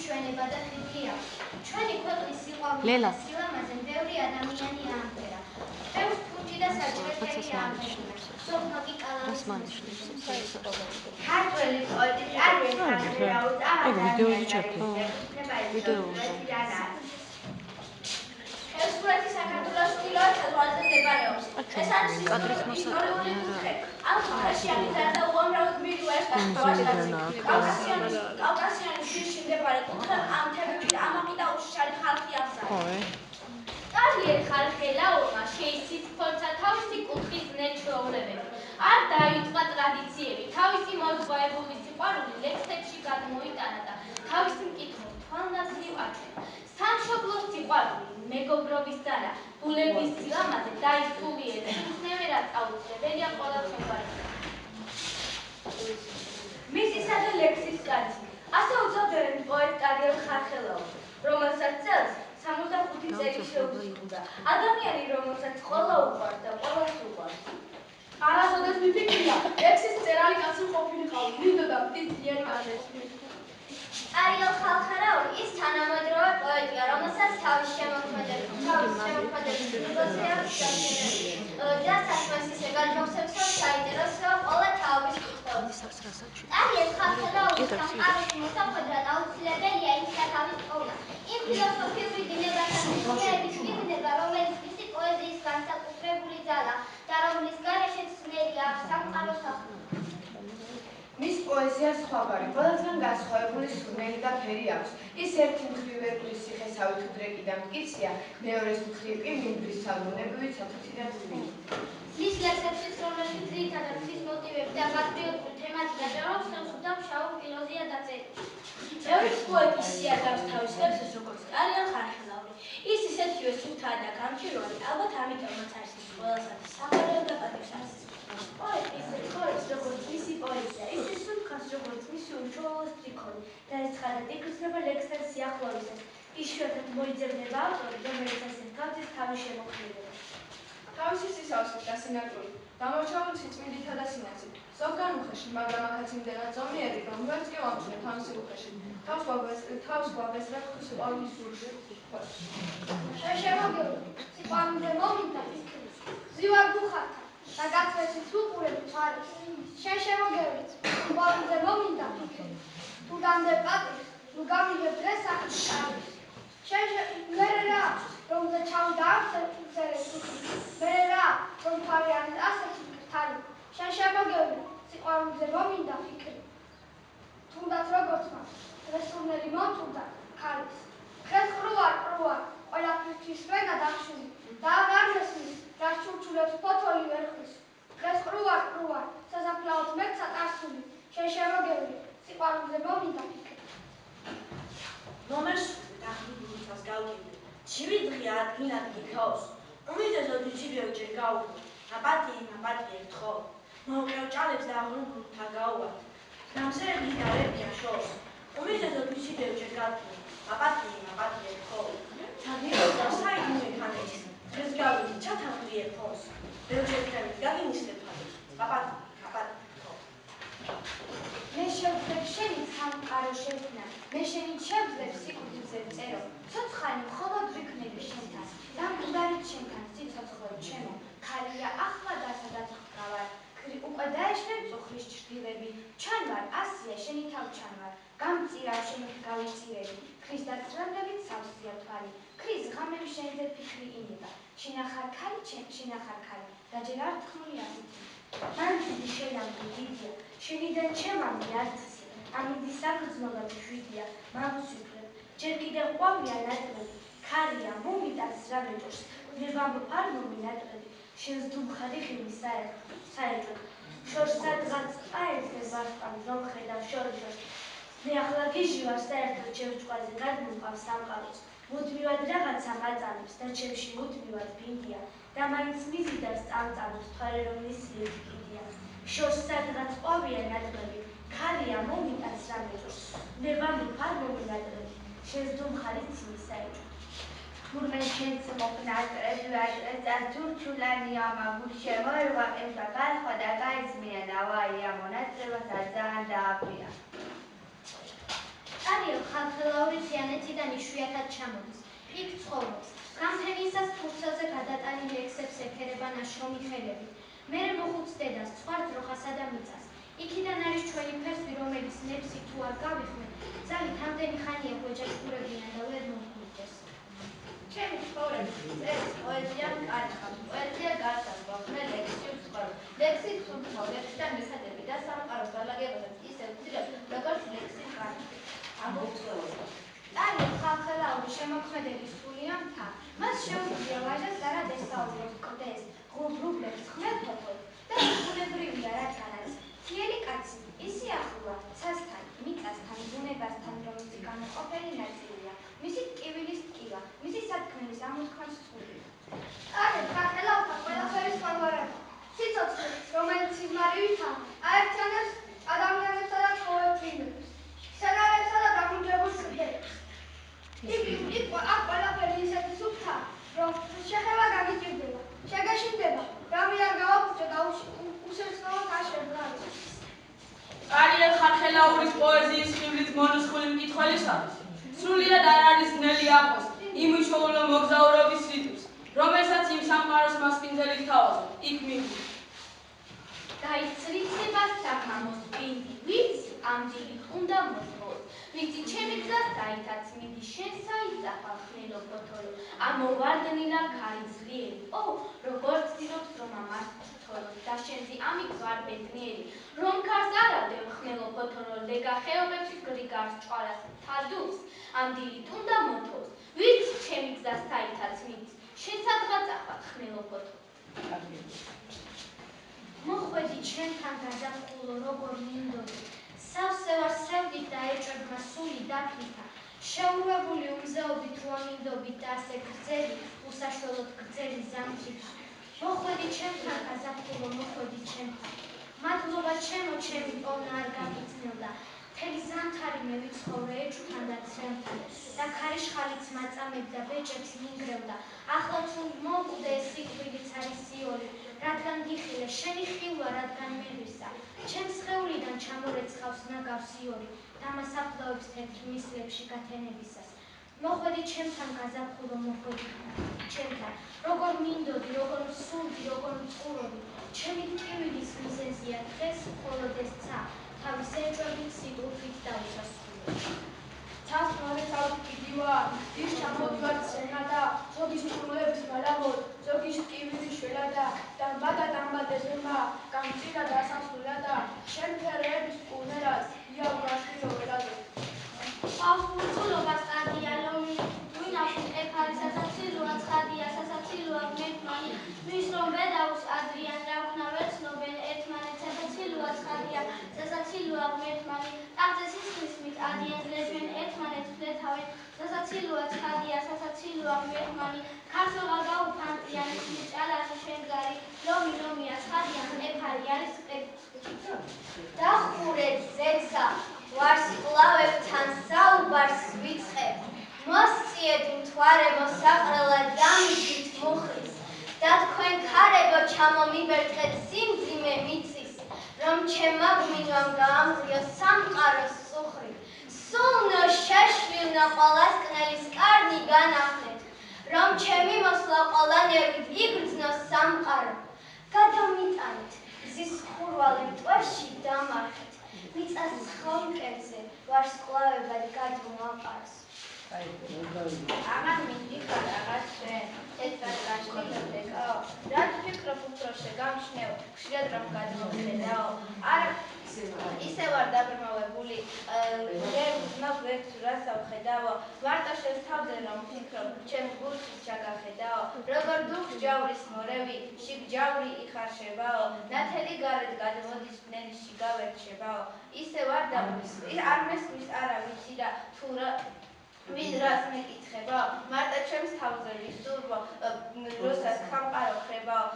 ჩვენება და ხიდია. ჩვენი ქვეყნის სიყვარული და სილამაზემ ბევრი ადამიანი აამფერა. ბევრს ფუნჯი და საჭიროთელი აამფერა. სოფნო კი კალავრის ქართველი პოეტი ჭარბი ხალხეაუს ესურეთი საქართველოს ჩრდილოეთ საზღვარზე მდებარეობს. ეს არის კადრის მოსახლე. ამ ხალხში აკეთებდა უამრავი გმირი კავკასიონის შიგნით მდებარე კუთხე ამ თემებით ამაყი და უშიშარი ხალხი აღზარდა. კარიერ ხალხელაურმა შეიცით ფორცა თავისი კუთხის ნეჩვეულებები. არ დაიწყო ტრადიციები, თავისი მოზღვაებული სიყვარული ლექსებში გადმოიტანა და თავისი მკითხვა თვალნაზრრივ აჩვენა. სამშობლოს სიყვარული, მეგობრობის ძალა, ბულების სილამაზე დაისრულიერა, იმნევერად აუცილებელია ყველა შემოგვარება. მისისა და ლექსის კაცი, ასე უწოდებენ პოეტ კარიერ ხალხელაურს, რომელსაც წელს 65 წელი შეუსრულდა. ადამიანი, რომელსაც ყველა უყვარს და ყველას უყვარს. არასოდეს მიფიქრია, ლექსის წერალი კაცი ყოფილიყავი, მინდოდა მდიდრიანი კაცი. კარიერ ხალხელაური ის თანამედროვე პოეტია, რომელსაც თავის შემოქმედებით და საქმესისე განჯოხსებსა საინტერესოა ყველა თაობის კითხვები. კარიერ ხალხელაურის სამყაროში მოსახვედრად აუცილებელია ის სათავის პოვნა. იმ ფილოსოფიური დინებათა მნიშვნელობის მიღება, რომელიც მისი პოეზიის განსაკუთრებული ძალა და რომლის გარეშეც ძნელი აქვს სამყაროს ახლა. მის პოეზიას სხვაგვარი, ყველგან განსხვავებული სურნელი და ფერი აქვს. ის ერთი მხრივ ერკვლის ციხესავით უდრეკი და მტკიცია, მეორეს მხრივ კი მინდვრის სალმონებივით სათუთი და წვიმით. მის ლექსებში სროლელი ძირითადად მის მოტივები და პატრიოტული თემატიკა ჭარბობს და მშაურ ფილოზია დაწერილი. ბევრი პოეტის სიადავს თავის ლექსებს როგორც კარიერ ხალხელაური. ის ისეთივე სუფთაა და გამჭვირვალე, ალბათ ამიტომაც არის ის ყველასათვის საყვარელი და პატივს არის. პოეტის როგორც მისი პოეზია, ისე სულხას როგორც მისი უშუალო სტრიქონი და ეს ხარად იკრძნება ლექსთან სიახლოვისას. იშვიათად მოიძებნება ავტორი, რომელიც ასეთ გავზის თავის შემოქმედება. თავისი სისავსით და სინათლით, დამორჩეული სიწმინდითა და სინაცით. ზოგან უხეში, მაგრამ აქაც იმდენად ზომიერი, რომ ვერც კი ვამჩნევ თავისი უხეში. თავს გვაბეზრებ სიყვარულის სურში. შემოგევლო, სიყვარულზე მომიდა ზივარ ბუხართა და გაცვეცით უყურებ თვალის. შენ შემოგევლით, სიყვარულზე მომინდა ფიქრი. თუ დამდე პატრის, ნუ გამიგებ დღეს სახის კარის. მერე რა, რომზე ჩავიდა აღწერეთ უხრი. მერე რა, რომ თავი არის ასეთი მკრთალი. შენ შემოგევლით, სიყვარულზე მომინდა ფიქრი. თუნდაც როგორც მას, დღეს სურნელი მომწურდა ქალის. დღეს ყრუარ, ყველაფრისთვის ვენა დახშული და აღარ მესმის, რაც ჩურჩულებს ფოთოლი ვერ ხვის. დღეს ყრუარ, საზაფლაოდ მეცა ტარსული. შენ შემოგევლით, სიყვარულზე მომინდა ფიქრი. ნომერს დახმიდულითას გავკიდე. ჩივი დღე ადგილ-ადგილ ქაოს. უმიზეზოდ ვიჩივიო ჯერ გაუქმო. ნაპატიე თხო. მოუკრავ ჭალებს და აღრუბლთა გაუვართ. დამსერდი და ვერდია შორს. უმიზეზოდ ვიჩივიო ჯერ გაუქმო. ნაპატიე თხო. ჩაგირო და საიდუმე ქანეს. დღეს გავიდი ჩათამრიე ფოს. ბევრჯერით გაგინისლებ ფარს. ნაპატიე თხო. მე შევძლებ შენი სამყარო შევქმნა. მე შენი შევძლებ სიკვდილზე წერო. ცოცხალი მხოლოდ ვიქნები შენთან. დამკვდარით შენთან სიცოცხლე ჩემო. ქალია ახლა დასადაც ხავარ. უკვე დაეშლებ წუხრის ჭრდილები. ჩანვარ, ასია შენი თავ ჩანვარ. გამწირავ შენით გავიწირები. ქრის დაწრამდებით სავსეა თვალი. ქრის ღამები შენზე ფიქრი ინება. შენახარ ქალი და ჯერ არ თქმული ასეთი. მან დიდი შენამდე დიდია. შენიდან ჩემამდე არცისი. ამინდის საგრძნობა შვიდია. მამციფრებ. ჯერ კიდევ ყვავია ნატრები. ქარია მომიტანს რა მეჭურს. ვნებამ ფარმომი ნატრები. შენს დუმხარი ხილი საერთოდ. შორს სადღაც აერთეს ვარსკვლავი რომ ხედავ შორს. მე ახლა გიჟი ვარ საერთოდ ჩემს ჭყვაზე გადმოყავს სამყაროს. მუდმივად რაღაცა მაწამებს და ჩემში მუდმივად ბინდია და მაინც მიზიდავს წამწამებს თვალე რომ ისიეთ კიდია. შორს სადღაც ყვავია ნატრები. ქარია მომიტანს რა მეჭურს. ვნებამ ფარმომი ნატრები. შენს დუმხარი ცილი საერთოდ. თურმე შენს მოკნატრები ვაჭრეცა თურჩულანია მაგურ შემოერვა ყემსა გალხვა და გაიზმიან ავაია მონაწრებასა ძალიან დააფრია. კარიერ ხალხ ხალხელაური თიანეთიდან იშვიათად ჩამოდის. იქ ცხოვრობს. გამთენისას ფურცელზე გადატანილ ლექსებს ექერება ნაშრომი ხელებით. მერე მოხუც დედას, ცხვარ ძროხასა და მიწას. იქიდან არის ჩვენი ფერსვი, რომელიც ნებსი თუ არ გავიხმეთ, ძალით ამდენი ხანია გვეჯაჭკურებიან და ვერ მომგვიდეს. ჩემი ცხოვრების წერის პოეზია მკარხავ, პოეზია გასაკვ, მე ლექსი ვსყავ, ლექსი ვსუნთქავ, ლექსიდან მესადები და სამყაროს გალაგებოდაც ისევ ვცდილებ, როგორც ლექსი მკარხავ. ამოვწველობა. ტალი ხალხელაური შემოქმედების სულია მთა. მას შეუძლია ვაჟას არად ესაუბროს კლდეს, ღრუბლებს ხმელთოთოლ და ბუნებრივია რატანაც. თიელი კაცი, ისი ახლოა ცასთან, მიწასთან, ბუნებასთან, რომელიც განუყოფელი ნაწილია. მისი ტკივილის ტკივა, მისი სათქმელის ამოთქმას სხული. ტალი ხალხელაურთა ყველაფერის მფარველია. სიცოცხლეც, რომელიც სიზმარივითაა, აერთიანებს ადამიანებსა და ცხოველებს, მცენარეებსა და დამონჯებულ სქელებს. იქ აქ ყველაფერი ისეთი სუფთა, რომ შეხება გაგიჭირდება, შეგეშინდება, რამე არ გავაფუჭე და უსეცნაოდ აშენდა. ტალი ხალხელაურის პოეზიის ხიბლით მონუსხული მკითხველისათვის სრულიად არ არის ნელი აფოს იმ უშუალო მოგზაურობის რიტმს, რომელსაც იმ სამყაროს მასპინძელი თავაზობ, იქ მივიდა. გაიცრიცება საქამოს პინდი, ვინც ამ დილით უნდა მოსწოს, ვიცი ჩემი გზას დაითაც მიდი, შენ საიძახა ხმელო ფოთოლო, ამოვარდნილა ქარიძლიერი, როგორ ცდილობს რომ ამას თოროს და შენზე ამით ვარ ბედნიერი, რომ ქარს არ ადევ ხმელო ფოთოლო, დეგა ხეობებში გრიგარს ჭყალას თადუს, ამ დილით უნდა მოთოს, ვიცი ჩემი გზას დაითაც მიდის, შენ სადღაც ახვალ ხმელო ფოთოლო. მოხვედი ჩემთან გაზაფხულო, როგორ მინდოდი, სავსე ვარ სევდით და ეჭვებმა სული დაფრითა, შეურვებული უმზეობით რო ამინდობით და ასე გრძელი, უსაშველოდ გრძელი ზამთრითა. მოხვედი ჩემთან გაზაფხულო, მოხვედი ჩემთან, მადლობა ჩემო, ჩემი პოვნა არ გაგიწნევდა, მთელი ზამთარი მე ვიცხოვრე ეჭვთან და ცრემთან და ქარიშხალიც მაწამებდა, ბეჭებს მინგრევდა, ახლა თუ მოვკვდე ეს სიკვდილიც არის სიორი, რადგან გიხილე, შენი ხილვა რადგან მევისა, ჩემს სხეულიდან ჩამორეცხავს ნაგავს სიორი, დამასაფლავებს თეთრ მისლებში გათენებისას. მოხვედი ჩემთან გაზაფხულო, მოხვედი ჩემთან, როგორ მინდოდი, როგორ მსურდი, როგორ მწყურობდი, ჩემი ტკივილის მიზეზია დღეს მხოლოდ ეს ცა, თავის ეჭვებით სიტყვით დაუსასრულო. ცას მოეცავთ კიდივა, ის ჩამოდგარ წენა და ზოგის ჭურლებს მალამოდ, ზოგის ტკივილი შველა და დამბადა დამბადებმა, გამწირა და სასულადა, შენ ფერების კუნერას, იავრაშვილო ველადო. ავსულობას სტადია ლომი, ვინახი ეფარი სასაცილოა, ცხადია სასაცილოა მეთმანი, ვის რომ ბედავს ადრიან რა ვეცნობენ ერთმანეთს სასაცილოა, ცხადია სასაცილოა მეთმანი, ტახტზე სისხლის მით ადიან ლეჯვენ ერთმანეთს ფლეთავენ, სასაცილოა, ცხადია სასაცილოა მეთმანი, ქარსოღა გაუფანტიან ისმის ჭალაში შენგარი, ლომია, ცხადია ეფარი არის დახურეთ ზეცა, ვარსკვლავებთან საუბარს ვიწყებ, მოსწიეთ მთვარე მოსაყრელად დამიჯით მუხლის, და თქვენ ქარებო ჩამომიბერთხეთ სიმძიმე მიწის, რომ ჩემმა გმინვამ გაამღრიო სამყაროს სუხრი, სულნო შეშვილნო ყველასკნელის კარნი განავნეთ, რომ ჩემი მოსვლა ყველანებით იგრძნო სამყარო, გადამიტანეთ მზის ხურვალე მტვერში დამარხეთ, მიწას ცხოლკებზე ვარსკვლავებად გადმოაყარს. აღარ მინდიხარ, აღარ შენ, ეცად გაშლილობდეკაო, რაც ფიქრობ უფრო შეგამჩნევ, ხშირად რომ გადმოვხედაო, არა ისე ვარ დაბრმავებული, ვერ ვზნობ ვერც რას ავხედავო, მარტო შენს თავზე რომ ვფიქრობ, ჩემ გულშიც ჩაგახედაო, როგორ დუხს ჯავრის მორევი, შიგ ჯავრი იხარშებაო, ნათელი გარეთ გადმოდის ბნელისში გავერჩებაო, ისე ვარ არ მესმის არა ვიცი და თუ ვინ რას მეკითხებაო, მარტო ჩემს თავზე ვისურვო, როსაც სამყარო ხრებაო,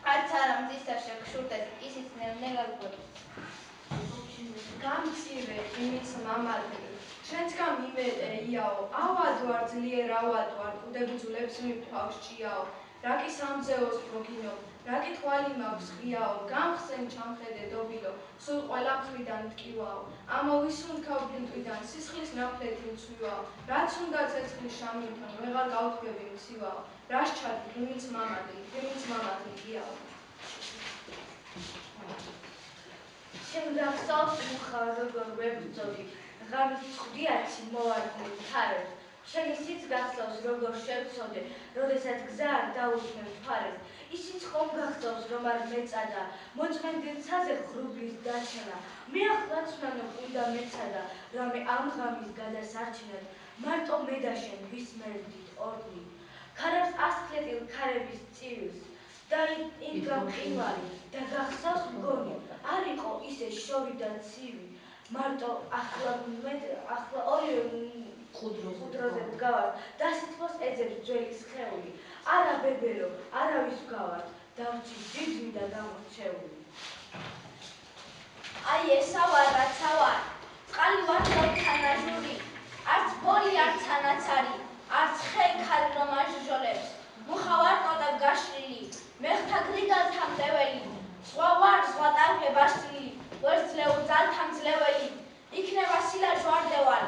არც არა მზისა შეგშურდეს, ისიც ნელ-ნელა გვერდს. გამწირე, იმიც მამალი, შენցკან მივეტე იაო, ავად ვარ ძლიერ ავად ვარ, კუდები ძულებს მიფთავს ჭიაო, რაკი სამძეოს მოგინო, რა კითხვალი მაქვს ღიაო, გამხსენ ჩამხედე დობილო, სულ ყველა მხრიდან მტკივაო, ამოვისუნთქავ ბრინტვიდან, სისხლის ნაფლეთი მცვივაო, რაც უნდა ცეცხლის შამინთონ, ვეღარ გავთქვები მცივაო, რას ჩადი, ღიმიც მამადლი ღიაო. შენ გახსოვს მუხა როგორ ვებრძოდი, ღამით წვდიაცი მოვარდნი მთარებს, შენი სიც გახსოვს როგორ შევცოდე, როდესაც გზა არ დაუდგე მთვარეს, ისიც ხომ გახსოვს რომ არ მეწადა, მოწმენდილ ცაზე ღრუბლის დარჩენა, მე ახლაც ვანო უნდა მეცადა, რამე ამ ღამის გადასარჩენად, მარტო მე და შენ ვისმენდით ორნი, ქარებს ასქლეტილ ქარების წივს, და იდგა მყინვარი და გახსოვს მგონი, არ იყო ისე შორი და ცივი, მარტო ახლა ორივე ხუდროზე ვგავართ, დასითმოს ეძებს ძველი სხეული, არა ბებერო, არავის ვგავართ, დავჭი ძიძვი და გამორჩეული. აი ესა ვარ, რაცა ვარ, წყალი ვარ თანაჟური, არც ბოლი, არც ანაცარი, არც ხე ქარი რომ აჟჟოლებს, მუხა ვარ კოტებ გაშლილი, მეხთა გრიგალთა მტეველი, ზღვა ვარ ზღვა ტარფე ბაშლილი, ვერძლეულ ძალთა მძლეველი, იქნება სილაჟ ვარდევარ,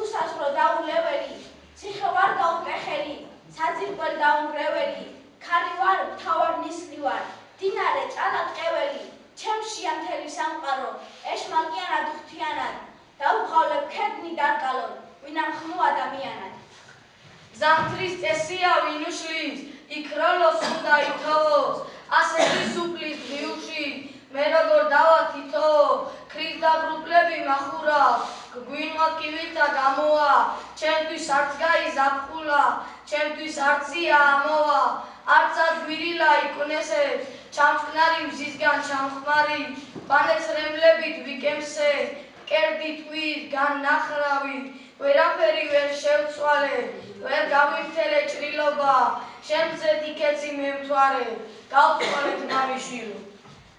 უსაზღრო დაულეველი, ციხე ვარ გაუკეხელი, საძირკველ დაუნგრეველი, ქარი ვარ, მთავარ ნისლი ვარ, დინარე ჭალა ტყეველი, ჩემშია მთელი სამყარო, ეშმაკიანად ღვთიანად, დაუყავლებ ქედნი დარკალონ, ვინამ ხმო ადამიანად. ზამთრის წესია ვინ უშლის, იქ როლოს უნდა ითოვოს, ასეთი სუფლის მიუში, მე როგორ დავათითო, ქრის დაღრუბლები მახურა, გვინვა კივილთა გამოა, ჩემთვის არც გაიზაფხულა, ჩემთვის არცია ამოვა, არცად გვირილა იქნესებს, ჩამწყნარი მზისგან ჩამხმარი, ბანეცრემლებით ვიკემსე, კერდით ვირ განნახრავი, ვერაფერი ვერ შევცვალე, ვერ გავიმთელე ჭრილობა, შემძე დიქეცი მემთვარე, გავცვალეთ მამიშვილო.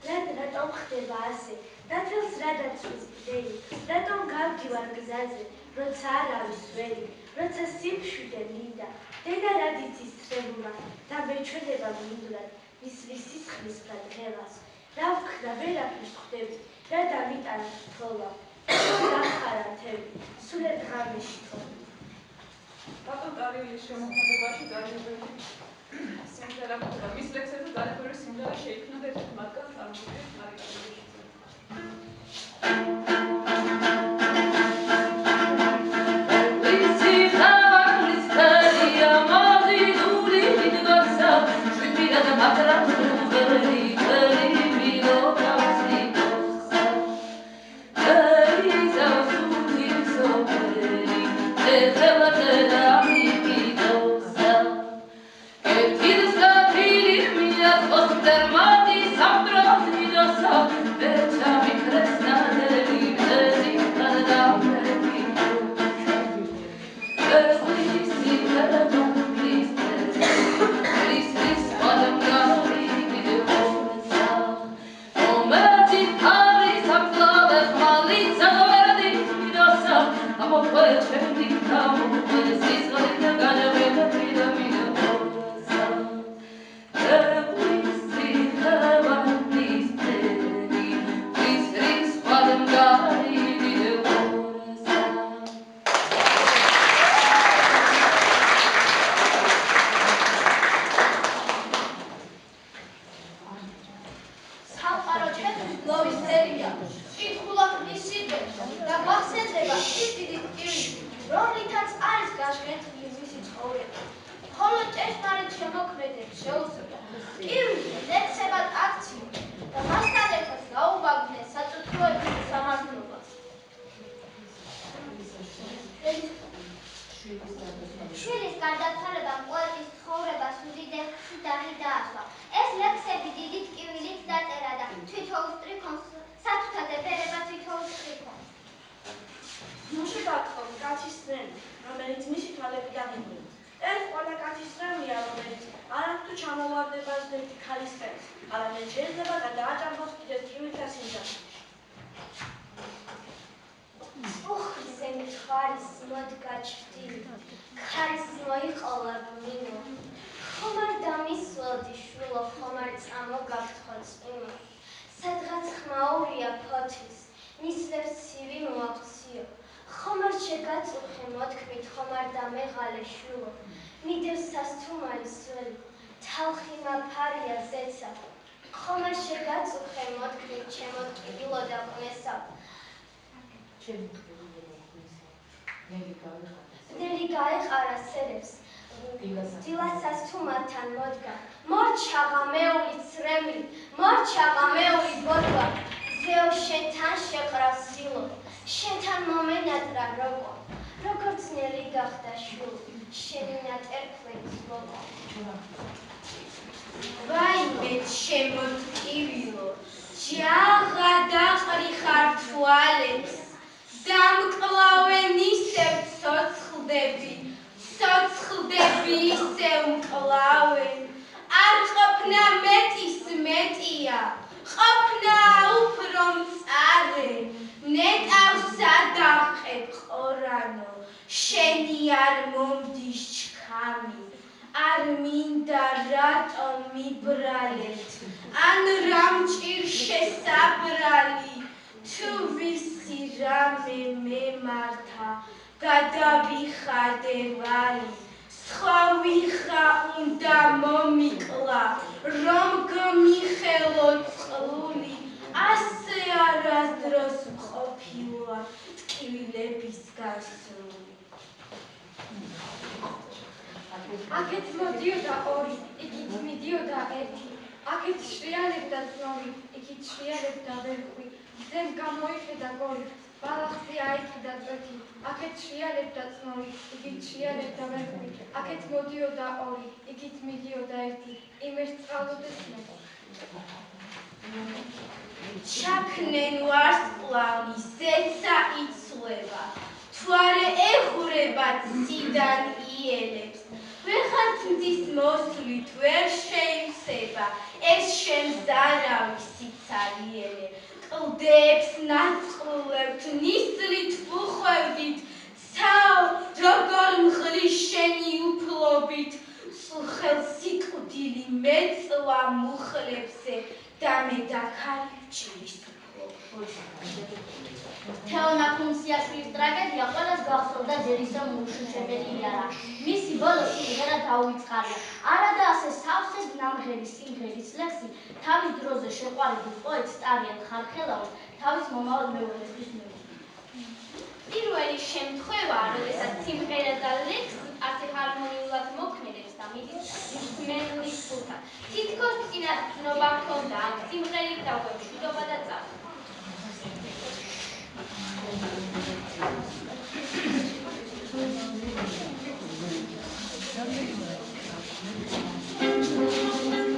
რატომ ხდება ასე, დათელს რა დაცვის ბდელი, რატომ გავდივარ გზაზე, როცა არავის ვერი, როცა სიმშვიდე მინდა, დედა რა დიცის თხებურად და მეჩვენება მინდვრად, მისლის სისხლისგან დღევას, რა ვქნა ვერაფერს ხვდები, რა დამიტანა თოლა, დახარა მთები, სულეთ ღამეში თოლა. ბატონ ტარიელის შემოქმედებაში ძალიან სიმღერა გვხვდება. მის ლექსებზე გარკვეული სიმღერა შეიქმნა და ერთ მათგანს წარმოადგენს მარიკა შვილის გარდაცვალებამ პოეტის ცხოვრებას უდიდესი დაღი დაასვა. ეს ლექსები დიდი ტკივილით დაწერა და თვითოუსტრიქონს სათუთაზე ბერება თვითოუსტრიქონს. ნუში გაგხობს კაცის წრემი, რომელიც მისი თვალებიდან იღებს. ეს ყველა კაცის წრემია, რომელიც არამტუ ჩამოვარდებას ერთი ქალის ხელს, არამედ შეიძლება გადააჭამოს კიდევ ტკივილთა სიმძაფრეში. უხზე მთვარის მოდგა ჩრდილით, ქარის მოიყოლა მინო, ხომარ დამისვლოდი შვილო, ხომარ წამოგაგთხო წვიმო. სადღაც ხმაურია ფოთლის, მისლებს ცივი მოაქციო. ხომარ შეგაწუხე მოთქმით, ხომარ დამეღალე შვილო. მიდევს სასთუმარი სველი, თალხი მაფარია ზეცა. ხომარ შეგაწუხე მოთქმით, ჩემო ტკივილო და ყმესა. ნელი გაეყარა სერებს, დილასას თუმართან მოდგა. მორჩა ღამეული ცრემლი, მორჩა ღამეული ბოდვა. ზეო შენთან შეყრა სილო, შენთან მომენატრა როგო. როგორც ნელი გახდა შვილი, შენი ნატერფლების ლოგო. ვაიმე შემოტკივილო, ჯაღა დაყრიხარ თვალებს, დამკლავენ ისევ ცოცხლდები, ცოცხლდები ისევ მკლავენ. არ ყოფნა მეტის მეტია, ყოფნა უფრო მწარე. ნეტავს ადახებ ყორანო, შენი არ მომდის ჩქამი. არ მინდა რატომ მიბრალეთ, ან რა მჭირ შესაბრალი. თუ ვისი რამე მემართა, გადავიხადე ვალი. სხვა ვიხა უნდა მომიკლა, რომ გმიხელო წყლული. ასე არასდროს ყოფილა ტკივილების გასული. აქეთ მოდიოდა ორი, იქით მიდიოდა ერთი. აქეთ შრიალებდა წნორი, იქით შრიალებდა ვერხვი. ზემ გამოიხედა გორი, ბალახზე აიყიდა წვეთი. აქეთ შრიალებდა წნორი, იქით შრიალებდა ვერხვი. აქეთ მოდიოდა ორი, იქით მიდიოდა ერთი. იმერს წყალოდეს მე. ჩაქნენ ვარსკვლავი, ზეცა იცვლება. თუ არა ეღურება ციდან იელებს. ვერხარც მდის მოსვლით ვერ შეივსება, ეს შემზარავი სიცარიელე. კლდეებს ნაწყლევთ, ნისლით უხვევდით, ცაო, როგორ მღლის შენი უფლობით. ხელსიკვდილი მეწვა მუხლებსე და მე დაქარიჭის თეონა ფუნქციაშვილის ტრაგედია ყველას გახსოვდა ჯერისო მუშუშებელი იარა. მისი ბოლო სიმღერა დაუვიწყარია. არადა ასე სავსე ნამღერი სიმღერის ლექსი თავის დროზე შეყვარებულ პოეტს სტარიან ხარხელაუს თავის მომავალ მეუღლესთვის მიუძღვნა. პირველი შემთხვევაა, როდესაც სიმღერა და ლექსი ასე ჰარმონიულად მოქმედებს და მიდის მსმენელის სულთან. თითქოს წინასწრობა ჰქონდა ამ სიმღერით დაგვემშვიდობა და წავიდა. Thank you.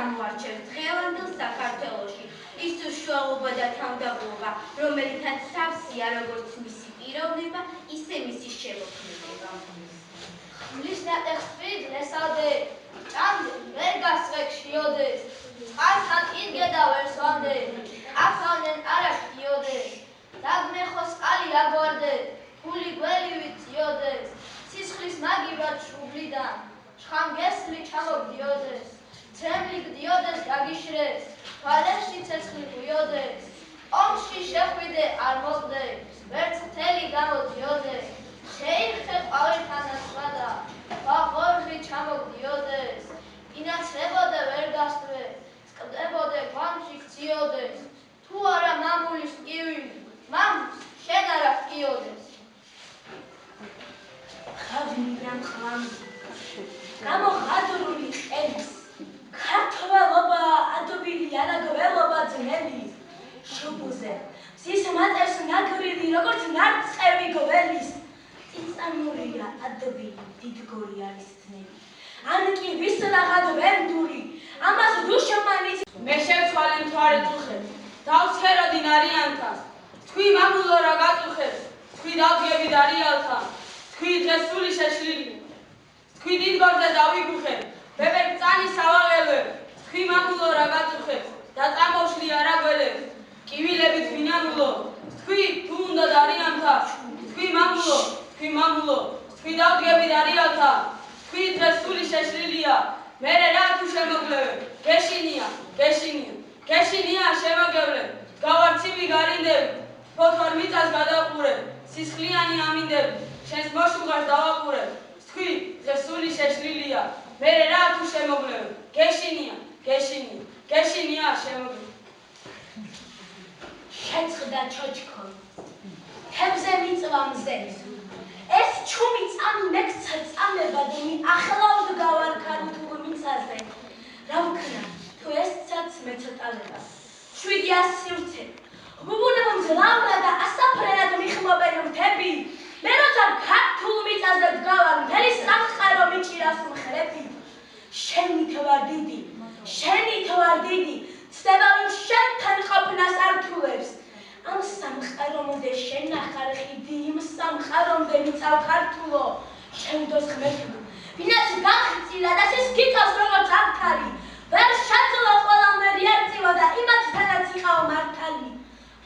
გამოარჩევს დღევანდელ საქართველოში ის უშუალობა და თავდაპირობა, რომელითაც სავსეა როგორც მისი პიროვნება, ისე მისი შემოქმედება. ხმლის ნატეხს დღესავდე, ჭამდე ვერ გასვეგშიოდეს, წყალთან იდგე და ვერ სვამდე, აფავნენ არა ხდიოდეს, დაგმეხოს ყალი აგვარდე, ფული გველივით იოდეს, სისხლის მაგივრად შუბლიდან, შხამგესლი ჩამოგდიოდეს, ცემლი გდიოდეს გაგიშრეს, თვალებში ცეცხლი გვიოდეს, ომში შეხვიდე არ მოყდე, ვერც მთელი გამოდიოდეს, შეიხე ყვავილთან ასვადა, ვაღორღი ჩამოგდიოდეს, ინაცლებოდე ვერ გასწრეს, სკდებოდე გვამში გციოდეს, თუ არა მამულის ტკივილი, მამულს შენ არა ჰკიოდეს. ხავნიდან ხლამზე, გამოხადრული ყელის, ქართველობა ადობილი არაგველობა ძნელი, შუბუზე, მზის მატერს ნაგრილი, როგორც ნარწყევი გველის, წიწამურია ადობილი, დიდგორი არის ძნელი, ან კი ვისრაღად ვენდური, ამას რუშმანის მე შევცვალე მთვარე წუხებს, დავსხეროდი ნარიანთას, თქვი მამულო რა გაწუხებს, თქვი დავდგები დარიალთან, თქვი დღეს სული შეშლილი, თქვი დიდგორზე დავიგუხებ, ბებერ წანი სავაღელებ, თქვი მამულო რა გაწუხებს, და წამოშლი არა გველებს, კივილებით ვინამულო, თქვი თუ უნდა დარიანთას, თქვი მამულო, თქვი დავდგები დარიალთან, თქვი დღეს სული შეშლილია, მერე რა თუ შემოგლევებ, გეშინია შემოგევლებ, გავარცივი გარინდები, ფოთვარ მიწას გადაყურებ, სისხლიანი ამინდები, შენს მოშუღას დავაყურებ, თქვი დღეს სული შეშლილია, მერე რა თუ შემოგლევებ, გეშინია შემოგლევებ. შეწყდა ჩოჩქო, თებზე მიწვა მზეს, ეს ჩუმი წამი მეკცა წამებადნი ახლავთ გავარქარი თუ მიწაზე, რა ვქნა, თუ ესცაც მეცოტალება, 700 სივრცე, ბუბუნებ მძლავრა და ასაფრენად მიხმობენ მთები, მე როცა ქართულ მიწაზე დგავარ, მთელი სამყარო მიჭირავს მხრები, შენით ვარ დიდი, ცდება ვინ შენთან ყოფნას ართულებს, ამ სამყარომდე შენახარ ხიდი, იმ სამყარომდე მიწავ ქართულო, შევდოს ღმერთმა, ვინაც გახცილა და შენს გიწევს როგორც ამქარი, ვერ შეძლო ყველამდე ერწივა და იმათთანაც იყავ მართალი,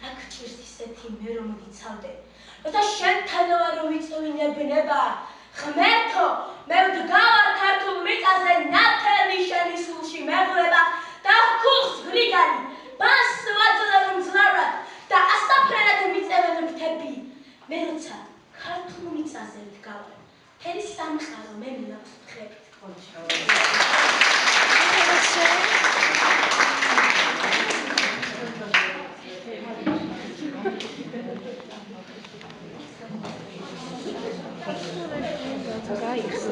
რა გჭირს ისეთი მე რომ ვიცავდე, როცა შენთან ვარ ვიწვინებნება, ღმერთო, მე ვდგავარ ქართულ მიწაზე ნათელი შენი სულში მეღლება და ხულს გრიგალი, ბანს ვაძლევ მძლავრად და ასაფრენად მიწევენ მთები, მე როცა ქართულ მიწაზე ვდგავარ, მთელი სამყარო მე მინაქვს მხრებით. Guys.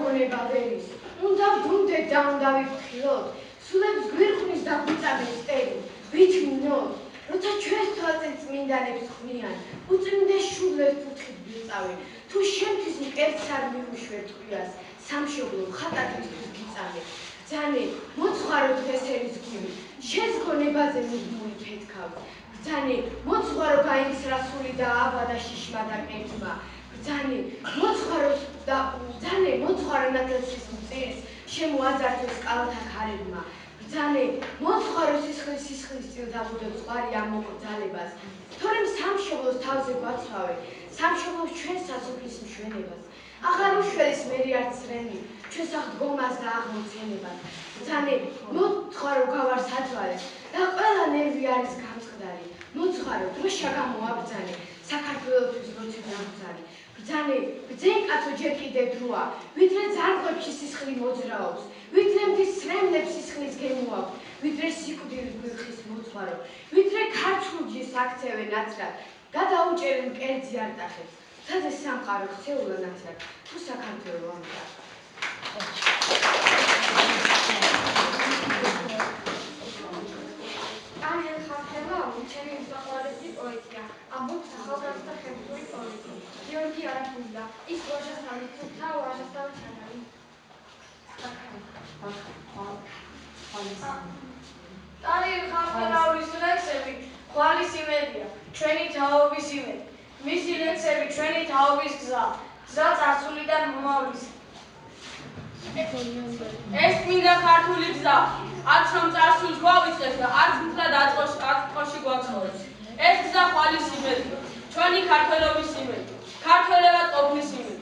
გონება ვერის, უნდა ვდუმდეთ და უნდა ვიფრთხილოთ, სულებს გვირხვნის და გვიწამეს ტერი, ვითმინოთ, როცა ჩვენს თვალწინ წმინდანებს ხვნიან, უწმინდეს შუბლებს ფუთხით ვიწავენ, თუ შემთვის მკერდს არ მივუშვებთ ყვიას, სამშობლო ხატათისთვის გიწამე. ბრძანე, მოცხარო დღესერის გული, შენს გონებაზე მუდმივი ფეთქავს. ბრძანე, მოცხარო გაიქცრა სული და აბადა შიშმა და კეთმა. ბრძანე, მოცხარო ნათელსის მწირს, შემოაძართოს კალთა ქარებმა. ბრძანე, მოცხარო სისხლის წილ დაბუდებ ზღვარი ამ მოკრძალებას. თორემ სამშობლოს თავზე გვაცვავე, სამშობლოს ჩვენ სასოფლის მშვენებას. აღარ უშველის მერი არც რენი, ჩვენს აღდგომას და აღმოცენებას. ბრძანე, მოცხარო გავარს აძვალეს და ყველა ნერვი არის გამწყდარი. მოცხარო, დროშა გამოაბრძანე, საქართველოსთვის როცი დამბრძანე. ბრძანე, ბრძენ კაცო ჯერ კიდევ დროა, ვიდრე ძარღვებში სისხლი მოძრაობს, ვიდრე მთის სრემლებს სისხლის გემოაქვს, ვიდრე სიკვდილის გვირხის მოძღვარო, ვიდრე ქართულჯის აქცევენ აცრად, გადაუჭერენ მკერდზე არტახებს. თაზე სამყარო ქცეულა ნაცრად, თუ საქართველო ამდა. ტარიელ ხალხებმა ჩემი მსახურებითი პოეზია, ამბობს ახალგაზრდა ხებური პოეტი, გიორგი არაფულა, ის ვაჟასთავის თუთა ვაჟასთავის თანალი. ტარიელ ხალხერავის ლექსები ხვალის იმედია, ჩვენი თაობის იმედი. მისი ლექსები ჩვენი თაობის გზა, გზა წარსულიდან მომავლისა. ეს მინდა ქართული გზა, არც რომ წარსულს გვავიწყებს და არც მთლად აწყვოში გვაცხოვრებს. ეს გზა ხვალის იმედია, ჩვენი ქართველობის იმედი, ქართველებად ყოფნის იმედი.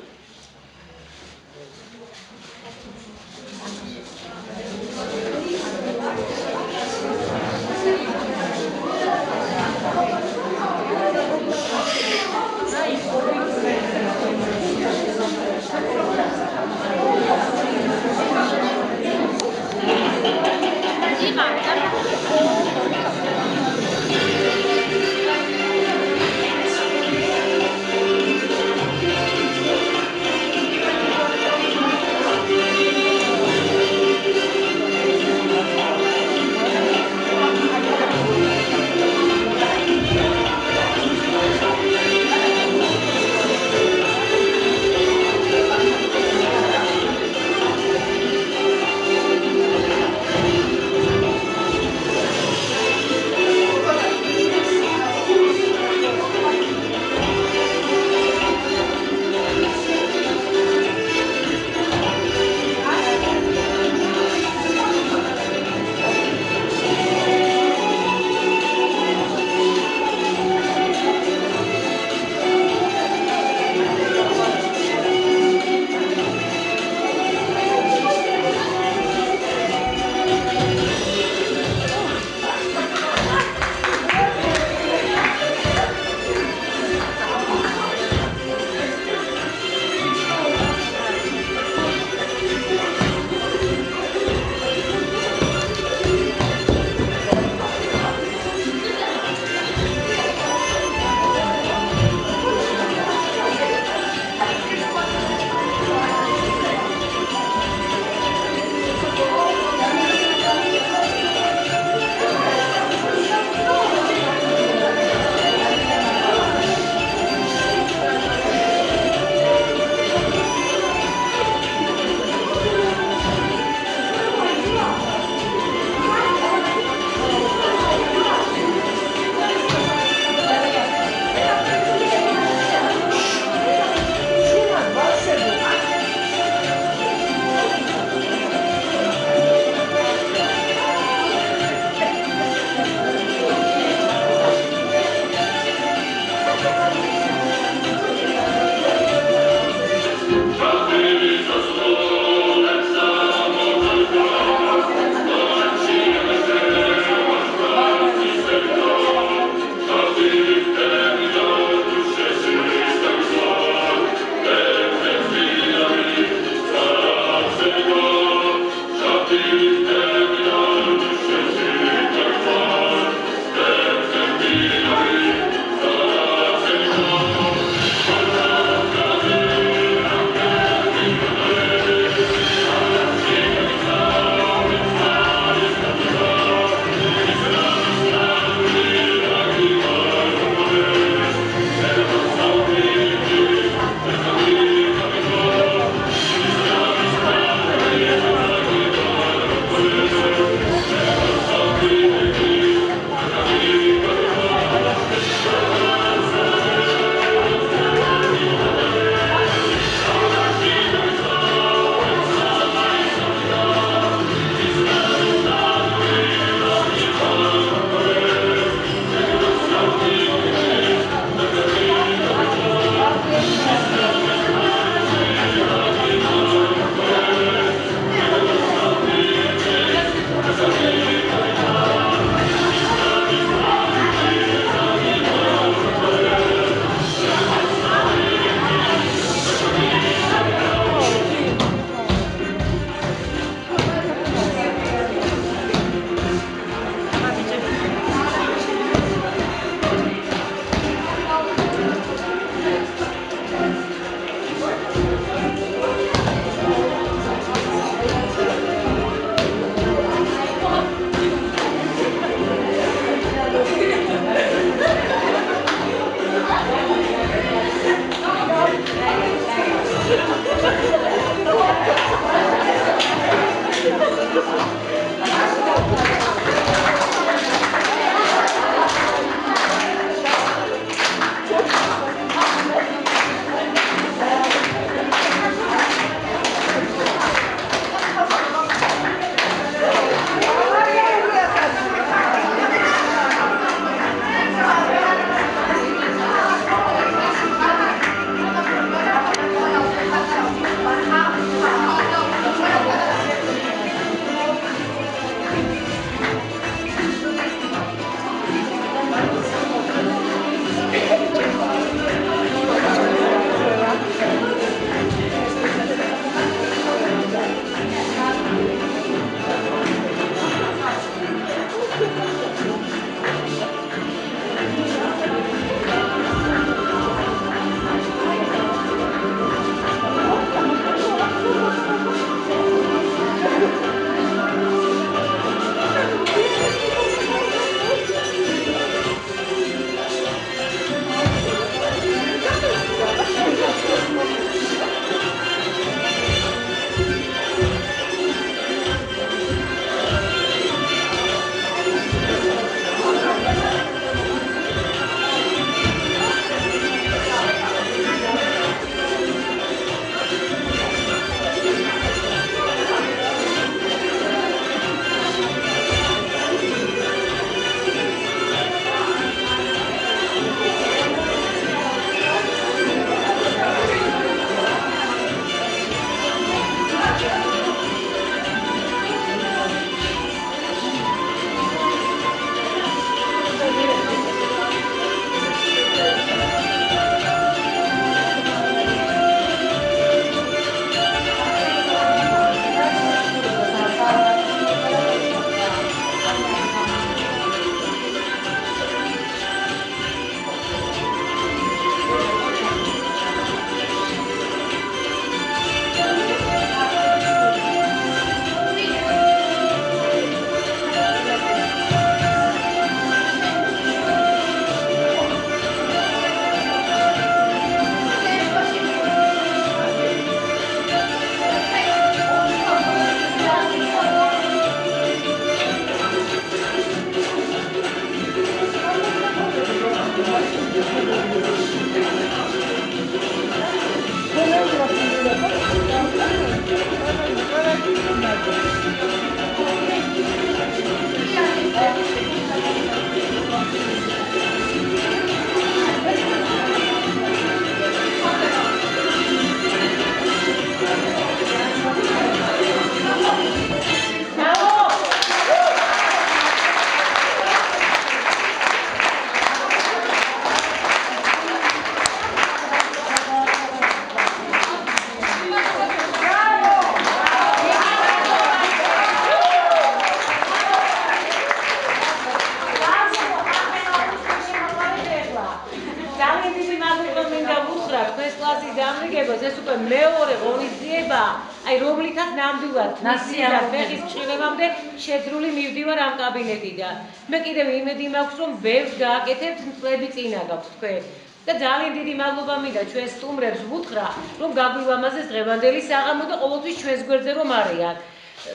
გამრიგებას ეს უკვე მეორე ღონისძიება, აი რომლითაც ნამდვილად ნასიათ ფეხის ჩხილებამდე შეძრული მივდივარ ამ კაბინეტიდან. მე კიდევ იმედი მაქვს რომ ბევრს გააკეთებთ წლები წინა გაქვთ თქვენ. და ძალიან დიდი მადლობა მინდა ჩვენ სტუმრებს ვუთხრა რომ გაგვილამაზეს დღევანდელი საღამო და ყოველთვის ჩვენს გვერდზე რომ არიან.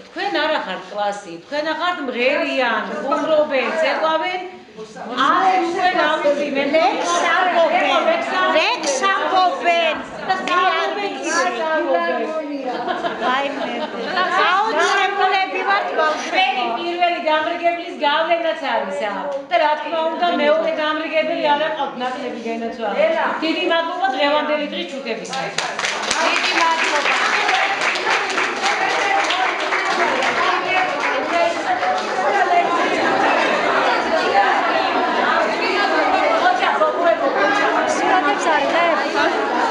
თქვენ არ ახართ კლასი, თქვენ ახართ მღერიან, ხუმრობენ, ცეკვავენ. აი თქვენ ამბობენ, ლექსამბობენ. აუცილებლები ვართ ბავშვები. პირველი გამრიგებლის გავლენაც არის ამ. და რა თქმა უნდა მეორე გამრიგებელი არ აყავთ ნაკლები განაცვალა. დიდი მადლობა დღევანდელი დღის ჩუქებისთვის. დიდი მადლობა.